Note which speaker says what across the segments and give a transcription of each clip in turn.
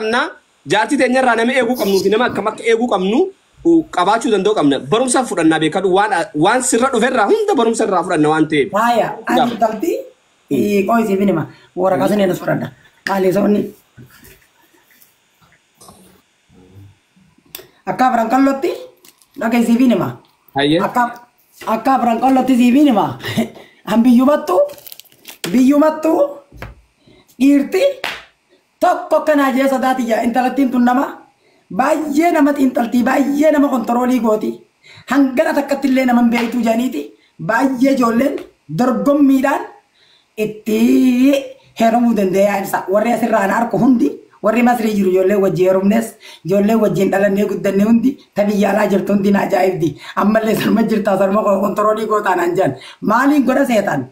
Speaker 1: qabna jaartii teenya irraa nama eeguu qabnu nama akkam akka eeguu qabnu qabaachuu danda'u qabna barumsa fudhannaa beekadu waan sirra dhuferraa hunda barumsa irraa fudhanna waan ta'eef.
Speaker 2: Haaya ani galti qoysi finima waraqaa suneen as fudhadha qaaleessonni akka afran qallotti dhageessii finima. Akka afran qallotti sii finima an biyyumattu dhiirti tokko akkanaa jee sodaatiyya intalattiin tun nama baay'ee nama xiinxaltii baay'ee nama kontiroolii gooti hangana takkatti illee nama beektuu janiiti baay'ee ijoolleen dorgommiidhaan itti heerumuu dandeeyaa ibsa warri asirraan arku hundi warri masrii jiru ijoollee wajjin heerumnes ijoollee wajjin dhalannee guddannee hundi tabiyya alaa jirtu hundi na ajaa'ibdi ammallee sarma jirtaa sarma kontiroolii gootaan anjaan maaliin godha seetan.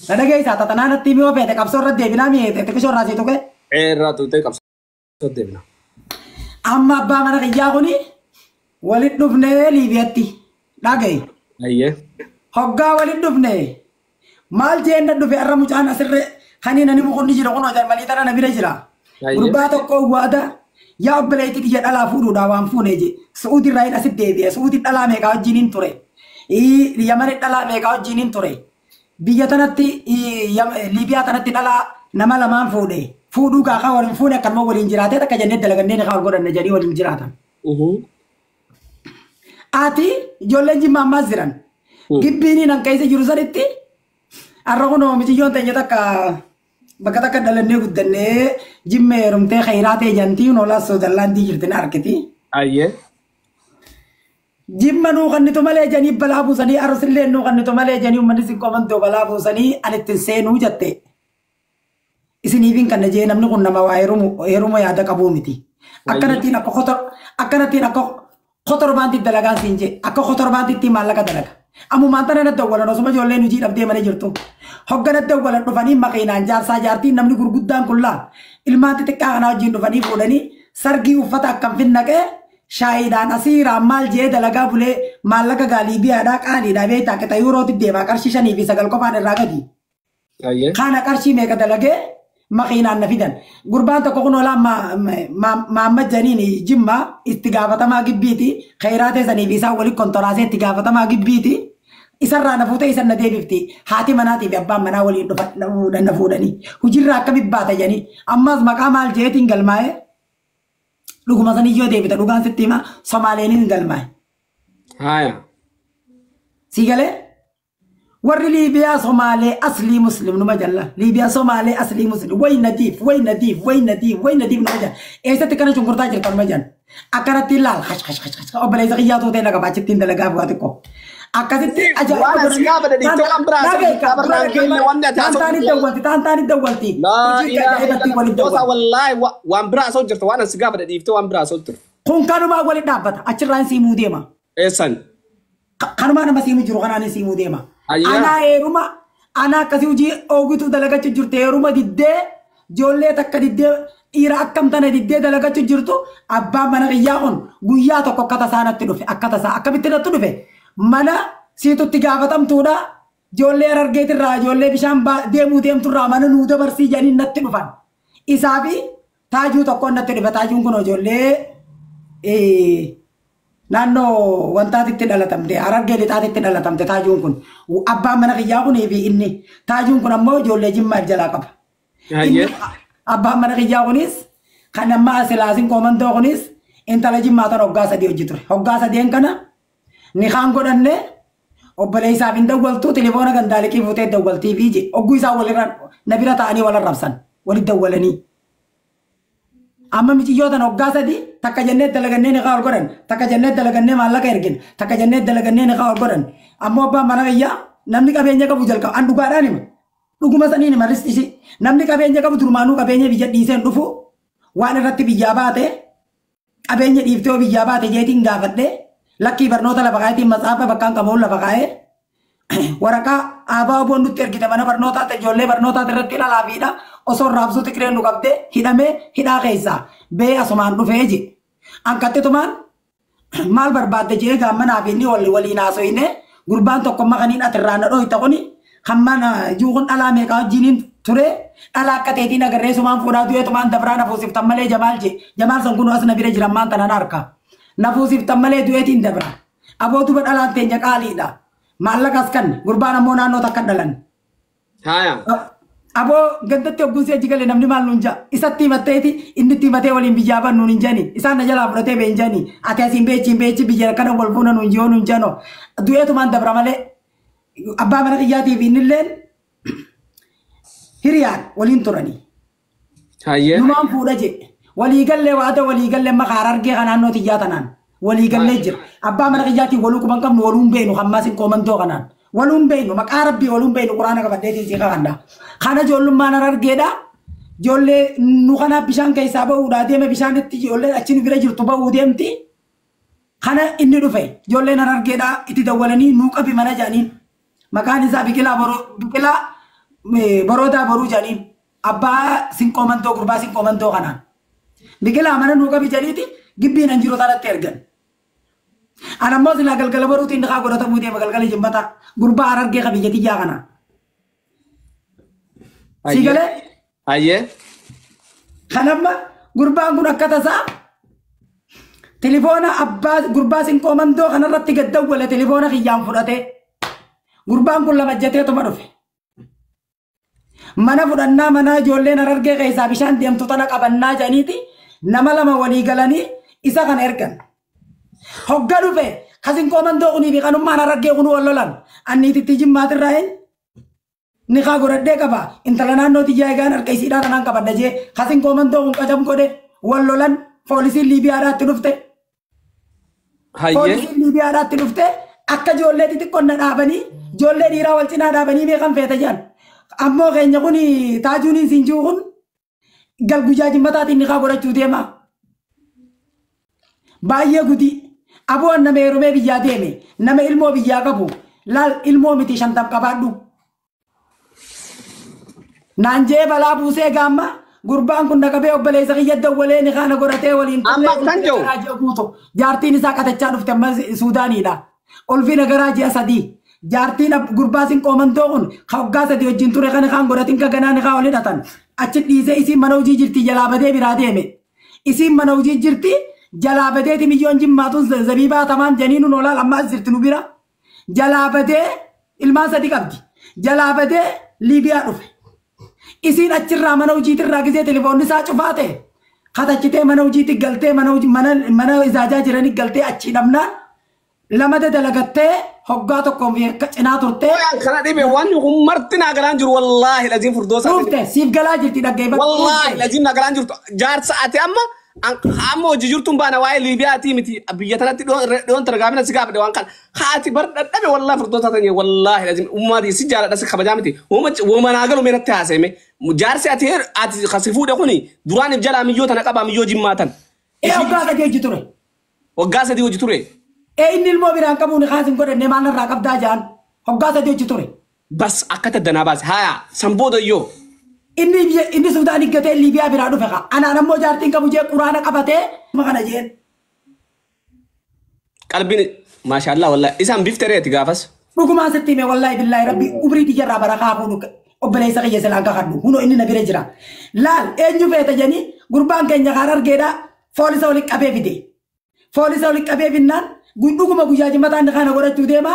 Speaker 2: Nadaga isa tatanaan atti mi'oo feete qabsoo irra deebinaa mi'eete xiqqishoo irraa sii tuqe.
Speaker 1: Irraa tuqee qabsoo deebina.
Speaker 2: Amma abbaa mana kiyyaa kuni walitti dhufnee Liibiyaatti dhagaye.
Speaker 1: Ayyee.
Speaker 2: Hoggaa walitti dhufnee maal jeen dhufe irra mucaan asirra kanii nani mukunni jira kunoo jarmalii tana na bira jira. Gurbaa tokko waada yaa obboleetti xiyya dhalaa fuudhuudhaa waan fuunee je su'uuti irraa hin asitti deebi'e su'uuti dhalaa meeqaa wajjin hin ture. Yamani dhalaa meeqaa wajjin hin ture. Biyya tanatti Liibiyaa tanatti dhalaa nama lamaan fuudhuu kaakaa waliin fuune akkanuma waliin jiraatee akka jennee dalagannee ni godhanne jedhanii waliin jiraatan. Ati ijoolleen jimmaa ammaas jiran gibbiin nan keessa jiru sanitti har'a kunoo miciyyoon teenya takka bakka takka dhalannee guddannee jimmee heerumtee khayraa ta'e jantii noolaa Soodallaandii jirti na argiti.
Speaker 1: Ayyee.
Speaker 2: Jimma nuu kannitu malee janii balaa buusanii arsillee nuu kannitu malee janii uummanni si komantoo balaa buusanii anittiin seenuu jette. Isiniifin kan jee namni kun nama waa heeruma yaada qabuu miti. Akkanattiin akka kotorbaanti dalagaan siin jee akka kotorbaantitti maallaqa dalaga. Ammumaan tana natti dawwalan osuma ijoolleen hojii dhabdee malee jirtu. Hogganatti dawwalan dhufanii makiinaan jaarsaa jaartiin namni gurguddaan kullaa ilmaan xixiqqaa kanaa wajjin dhufanii fuudhanii sargii uffata akkam finnaqee Shaayiidhaan asiiraan maal jee dalagaa bulee maallaqa Liibiyaadhaa qaaliidhaa beektaa akka yuurootti deemaa qarshii 5 fi 9 qofaan irraa gadi. Kana qarshii meeqa dalagee makiinaan na fidan. Gurbaan tokko kun olaa Maammad Janiin Jimmaa itti gaafatamaa gibbiiti. Khayraa teessanii fi isaan walitti kontoraasee itti gaafatamaa gibbiiti. Isarraa na fuutee isan na deebifti. Haati manaatii fi abbaan manaa waliin dhufan na fuudhanii. Hojiirraa akkamitti baata janii. Ammas maqaa maal jeetiin galmaa'ee. Dhuguma sanii yoo deebita dhugaan sitti hima Somaaleenis galmaa'e.
Speaker 1: Haaya.
Speaker 2: Si galee warri Liibiyaa Somaalee aslii muslim numa jalla. Liibiyaa Somaalee aslii muslim way nadiif numa jalla. Eessatti kana cunqurtaa jirta numa jalla. Akkanatti ilaala obboleessa xiyyaa tuutee na qabaachittiin dalagaa bu'aa xiqqoo. Akkasitti taantaani dawwalti.
Speaker 1: Wallaahi waan biraa osoo jirtu waan asi gaafa dhiiftee waan biraa osoo jirtu.
Speaker 2: Kun kanumaa walitti dhaabbata achirraan siimuu deema.
Speaker 1: Eessan.
Speaker 2: Kanumaa nama siimu jiru kanaan siimuu deema. Anaa heeruma anaa akkasii hojii oogituu dalagachuu jirtu heeruma diddee ijoollee takka diddee dhiira akkam tana diddee dalagachuu jirtu abbaan mana kiyyaa kun guyyaa tokko akka tasaa natti dhufe akka tasaa akkamitti natti dhufe. Mana siitutti gaafatamtuudha ijoollee Harargeetirraa ijoollee bishaan deemuu deemturraa mana nuu dabarsii jedhanii natti dhufan. Isaa fi taajuu tokko natti dhufe taajuun kun ijoollee naannoo wantaatitti dhalatamte Harargee lixaatitti dhalatamte taajuun kun abbaan mana kiyyaa kunii fi inni taajuun kun ammoo ijoollee Jimmaaf jalaa qaba. Abbaan mana kiyyaa kunis kan ammaa Silaasiin koomandoo kunis intala Jimmaa tan hoggaa 3 hojii ture. Hoggaa 3 kana ni kaan godhanne obboleessaaf hin dawwaltuu telefoona gandaaliqii fuutee dawwaltii fi je ogguu isaa walirra na bira ta'anii wal arrabsan walitti dawwalanii. Amma miciyyoota hoggaa 3 takka jennee dalagannee ni kaa ol godhan takka jennee dalagannee maallaqa ergin takka jennee dalagannee ni kaa ol godhan ammoo abbaan mana kiyyaa namni qabeenya qabu jalqaba an dhugaadhaan hima dhuguma sanii ni maristi namni qabeenya qabu durmaanuu qabeenya biyya dhiiseen dhufu waan irratti biyyaa baate qabeenya dhiiftee biyyaa baate jeetiin gaafadhee. Lakkii barnoota lafa kaa'eetiin matsaafa bakkaan qabuun lafa kaa'ee waraqaa aabaa boon nutti ergite mana barnootaatti ijoollee barnootaatti irratti dhalaafiidha osoo raabsuu xiqqireen nu qabdee hidhamee hidhaa keessaa bee asumaan dhufee je. Ankattitumaan maal barbaadde jee gaammanaa fi inni waliin haasoyne gurbaan tokko makaniin atirraa na dhooyta kuni kan mana juuqun dhalaa meeqaa wajjiniin ture dhala akka teetiin agarree sumaan fuudhaa du'ee tumaan dabraa nafuusiftan malee jamaal san kun as na bira jiran maan tanan harka nafuusiftan malee du'eetiin dabra abootuba dhalaan teenya qaaliidha maallaqas kan gurbaan ammoo naannoo takka dhalan. Abo gandatti ogguun si'a jigale namni maal nuun jaa isatti himatteeti inni itti himatee waliin biyyaa ban nuun hin jani isaan na jalaa fudhatee bee hin jani ati asiin beechi biyya kana wal fuuna nuun jiyoo nuun jano du'eetumaan dabra malee abbaa mana kiyyaatiif innilleen hiriyaan waliin turanii. Numaan fuudha jedhe waliigallee waata waliigallee makaar argee kan naannoo tiyyaa tanaan waliigallee jira abbaa mana kiyyaatiin waluu kuban qabnu waluun beenu hammaasin koomantoo kanaan. Walum beenu maqaa rabbii walum beenu quraana qabaddeetiin si kakanda kana ijoollummaan argeedha ijoollee nu kana bishaan keessaa ba'uudhaa deeme bishaanitti ijoollee achi nu bira jirtu ba'uu deemti kana inni dhufe ijoolleen argeedha itti dawwalanii nuu qabi mana jaaniin maqaan isaa biqilaa boroodaa boruu jaaniin abbaa sinqoomantoo gurbaa sinqoomantoo kanaan biqilaa mana nuu qabi janiiti gibbiin an jiru tanatti ergan. Anammoo silaa galgala baruutiin dhiqaa godhatamuu deema galgala jimbata gurbaa argee qabiyyatti jaa kana. Siigalee?
Speaker 1: Ayyee.
Speaker 2: Kanamma gurbaan kun akka tasaa telefoona abbaa gurbaa sinqoomantoo kanarratti gad dawwale telefoona kiyyaan fudhatee gurbaan kun lamajjateetuma dhufe. Mana fudhannaa mana ijoolleen argee keessaa bishaan deemtu tana qabannaa jedhaniiti nama lama walii galanii isa kana ergan. Hogga dhufe kasin koomantoo kunii fi kanummaan argee kunu wallolan anniititti jimmaatirraa hin ni kaa godhadhee qaba intala naannoo tiyyaa egaan harka isiidhaa kanaan qabadha jee kasin koomantoo kun qacam godhe wallolan poolisiin Liibiyaadhaatti dhufte. Poolisiin Liibiyaadhaatti dhufte akka ijoollee xixiqqoon na dhaabanii ijoollee dhiiraa wal cinaa dhaabanii beekan feete jaan ammoo keenya kun taajuuniin siin jiru kun galguyyaa jimmataatiin ni kaa godhachuu deema. Baay'ee gudii. Aboon nama yeroo biyyaa deeme nama ilmoo biyyaa qabu laal ilmoo miti shantam qabaadhu. Naanjee balaa buusee gaamma gurbaan kun naqabee obboleessa kiyya dawwalee ni kaana godhatee waliin turee jaartiin isaa qatachaa dhufte amma Suudaaniidha. Olfina garaa ji'a sadii jaartiin gurbaa sinqoomantoo kun hoggaa sadii wajjin ture kana kaan godhatiin kaganaa ni kaa ol hidhatan achi dhiisee isiin mana hojii jirti jalaa badee biraa deeme isiin mana hojii jirti. Jalabadee milyoon jimmaatuun zabiibaa tamaan janiinu noolaal amma as jirti nu bira. Jalabadee ilmaan sadii qabdi. Jalabadee Liibiyaa dhufe. Isiin achirraa mana hojiitirraa gisee telefoonni isaa cufaa ta'e. Katachitee mana hojiitti galtee mana ijaajaa jiranii galtee achii dhabnaan lamada dalagattee hoggaa tokkoon cinaa turtee.
Speaker 1: Kana dhibee waan kun marti naagaraan jiru wallaahi laziin furdoosa.
Speaker 2: Dhufte siif galaa jirti dhaggeeffatu.
Speaker 1: Wallaahi laziin naagaraan jirtu jaarsa ati amma. Amma hojii jirtuun baana waa'ee Liibiyaatii miti biyya tanatti dhiyoon targaamina si gaafadhe waan kana haati bar dhadhabe wallaahi furdootaa tanye wallaahi lazim ummaatii si jaaladha si kabajaa miti uuma naagalu meenatti haaseeme jaarsi ati kasi fuudhe kuni duraaniif jalaa miyyoo tana qabaa miyyoo jimmaatan.
Speaker 2: Waggaa sadii hojii ture.
Speaker 1: Waggaa sadii hojii ture.
Speaker 2: Inni ilmoo biraan qabuun kaasin godhanne maalirraa qabdaa jaan waggaa sadii hojii ture.
Speaker 1: Bas akka taddanaa baase haya sanbooda iyyoo.
Speaker 2: Inni Suudaanii gatee Liibiyaa biraa dhufe kaa. Anaan ammoo jaartiin qabu jee quraana qabatee makana jeen.
Speaker 1: Qalbiin maashaallah wallaahi isaan biftereeti gaafas.
Speaker 2: Dhugumaan sitti hime wallaahi billaahi rabbi ubrii tiyyarraa barakaa fuunu obboleessa kiyya silaa kakadhu hunoo inni na bira jira. Laal eenyu feeta janii gurbaan keenya kaan argeedha foolisa walitti qabee fide. Foolisa walitti qabee finnaan dhuguma guyyaa jimmataan kana godhachuu deema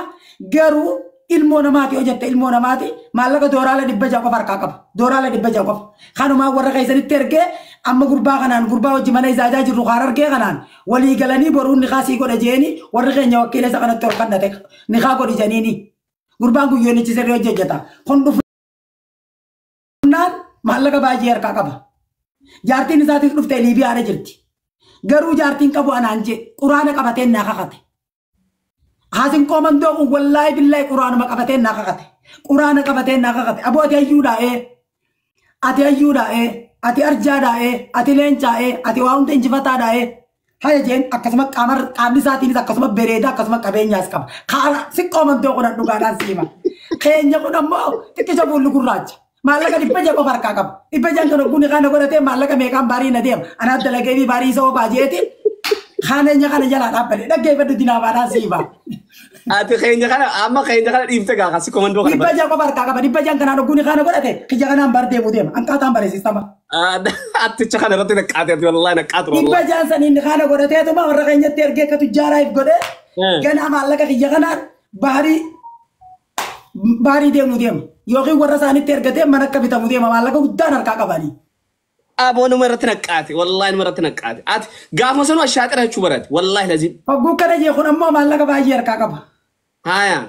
Speaker 2: garuu. Ilmoo namaati hojjette ilmoo namaati maallaqa dooraala 100 qofa harkaa qaba dooraala 100 qofa kanumaa warra keessanitti ergee amma gurbaa kanaan gurbaa hojii mana ijaajaa jirru kaan argee kanaan walii galanii boruun niqaa sii godha jeeni warri keenya wakiila isa kanatti ol kannate niqaa godhi janiini gurbaan guyyoonichi sirrii hojjeta kun dhufnaan maallaqa baay'ee harkaa qaba jaartiin isaatiif dhufte Liibiyaadha jirti garuu jaartiin qabu anaan jee quraana qabateen naa kakate. Hasin koomantoo kun wallaahi billaahi quraanuma qabateen naa kakate. Quraana qabateen naa kakate. Aboo ati hayyuudhaa'ee. Ati hayyuudhaa'ee. Ati arjaadhaa'ee. Ati leencaa'ee. Ati waa hunda injifataadhaa'ee. Haya jeen akkasuma qaamni isaatiinis akkasuma bareeda akkasuma qabeenyaas qaba. Kaara si koomantoo kun dhugaadhaan siima. Keenya kun ammoo xiqqisha fuulli gurraacha. Maallaqa 100 qofa harkaa qaba. 100 kan ogguun kana godhatee maallaqa meeqaan baarii na deema. Anaaf dalagee fi baarii isa obaa jeetiin. Khanenya kana jala dhaabale dhaggeeffadhu dinaabaadhaan siibaa.
Speaker 1: Ati kayaknya kan ama kayaknya kan ifte gak kasih komando kan.
Speaker 2: Dibba jang ko barka ka ba dibba jang kana guni kana godate kija kana bar demu dem an ka tan bare sistema.
Speaker 1: Ada ati cakana roti nak ati wallahi nak ati
Speaker 2: Dibba
Speaker 1: wallahi.
Speaker 2: jang san in kana godate to ma warra kanya terge ka tu jara if gode. Gana amalla ka kija kana bahari demu dem. Yoki warra sani tergate manakka bitamu dem amalla ka uddan ka bani.
Speaker 1: Abo numero tinakati wallahi numero tinakati. Ati gafo sanu ashatira chubarat wallahi lazim.
Speaker 2: Fagu kana je khun amma amalla ka bajer ka ba.
Speaker 1: Haya.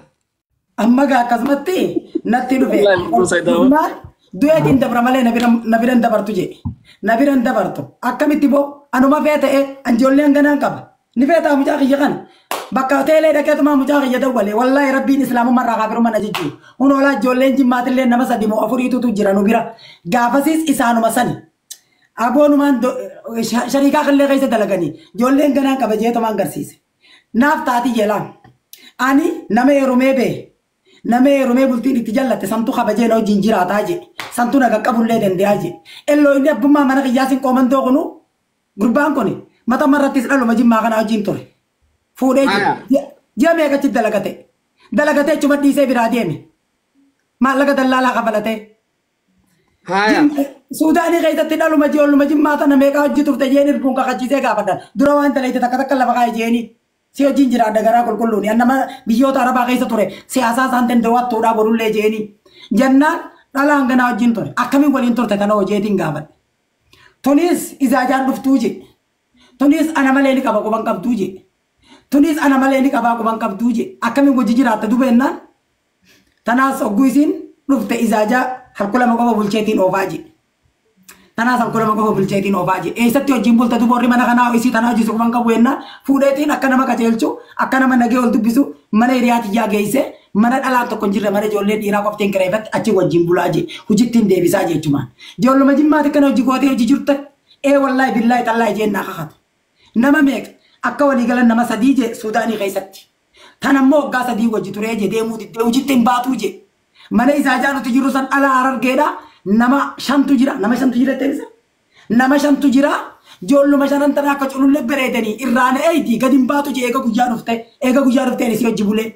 Speaker 2: Amma ga kasmatti natti dufe.
Speaker 1: Wallahi mutu saydawa.
Speaker 2: Duya tin dabra male nabiran dabar tuje. Nabiran dabar to. Akkamitti bo anuma fete anjolle ngana kaba. Ni feta muja khiya kan. Bakka tele da ketuma muja khiya dawale. Wallahi rabbi islamu marra kafiru man ajiju. Uno la jolle jimmatille nama sadimo afuritu tu jiranu bira. Gafasis isanu masani. Abonu man sharika khalle kayse dalagani. Jolle ngana kaba je to man garsis. Naaf taati jelan. Ani nama erume be. Nama erume bultiin itti jallatte santu kabaje no jinjira taaje. Santu naga qabulle dende aje. Ello inni abbumma mana qiyaasin qomando kunu gurbaan kuni mata marrattis dhalu majimmaa kana wajjin ture. Fuudhee jira. Ji'a meeqachi dalagate. Dalagate chuma dhiisee biraa deeme. Maallaqa dallaalaa kafalatee.
Speaker 1: Haya.
Speaker 2: Suudaanii keessatti dhalu majii olluma jimmaa tana meeqa hojii turte jeen irbuun kakachiisee gaafatan. Dura waan talayte takka takka lafa kaa'e jeeni. Si hojiin jira adda garaa qulqulluuni. Annama biyyoota arabaa keessa ture. Siyaasaa isaan danda'attuudhaa borullee jeeni. Jennaan dhala hanganaa wajjin ture. Akkamiin waliin turte kana hojeetiin gaafadhe. Tunis ijaajaan dhuftuu je. Tunis ana malee ni qaba quban qabduu je. Tunis ana malee ni qaba quban qabduu je. Akkamiin hojii jiraatta dubeennaan. Tanaas hogguu isiin dhufte ijaajaa harkula maqaba bulcheetiin oofaa je. Tanaas harkula maqaba bulcheetiin oofaa je. Eessatti hojiin bulta duborri mana kanaa isii tanaa hojiisu quban qabu ennaa fuudheetiin akka nama qajeelchu akka nama nagee ol dubbisu mana hiriyaati yaa geesse mana dhalaan tokko hin jirre mana ijoollee dhiiraa qofteen kireeffatti achi wajjin bulaa je. Hojittiin deebisaa jechumaan. Ijoolluma jimmaati kana hojii gootee hojii jirte wallaahi billaahi tallaahi jennaa kakatu. Nama meeqa akka waliigalan nama sadii je Suudaanii keessatti. Tan ammoo waggaa sadii wajji turee je deemuu diddee hojiitti hin baatuu je. Mana ijaajaa nuti jiru san ala Harargeedha nama shantu jira. Nama shantu jira teessa. Nama shantu jira. Ijoolluma shanan tana akka culullee bareedanii irraan eeyti gadi hin baatu je eega guyyaa dhufteen isii hojii bulee.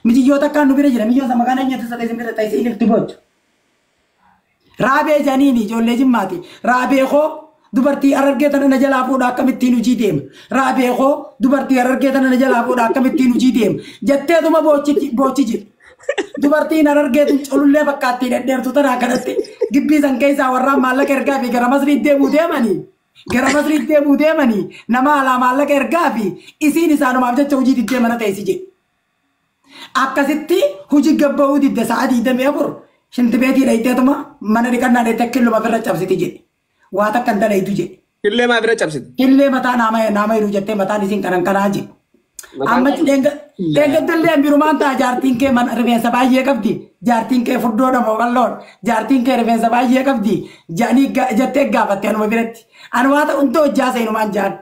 Speaker 2: Mijiyyoota akkaan nu bira jira. Mijiyyoota maqaan eenyatti isa teessin bira taa'isee inni itti bochu. Raabee janiini ijoollee jimmaati. Raabee koo dubartii Harargee tana na jalaa fuudha akkamittiin hojii deema. Raabee koo dubartii Harargee tana na jalaa fuudha akkamittiin hojii deema. Jetteetuma boochi jiru. Dubartiin Harargeetiin culullee fakkaattii dhedheertu tanaa kanatti gibbii san keessaa warraan maallaqa ergaa fi gara Masriitti deemuu deemanii. Gara Masriitti deemuu deemanii nama alaa maallaqa ergaa fi isiin isaanumaaf jecha hojii diddee mana teessi jedhe. Akkasitti hojii gabba'uu didde sa'a 24 shinti beetii dhayiteetuma mana dhiqannaa dhayite killuma ofirra cabsiti jedhe. Waa takka hin dalaytu jedhe.
Speaker 1: Killee maa bira cabsiti?
Speaker 2: Killee mataa naama hiru jettee mataan isiin kanaa jedhe. Amma deeggartollee birumaan ta'a jaartiin kee rifeensa baay'ee qabdi. Jaartiin kee furdoodha moo qalloodha. Jaartiin kee rifeensa baay'ee qabdi. Jettee gaafatte anuma biratti. Ani waa ta'u hundoo hojjaa seenumaan jaan.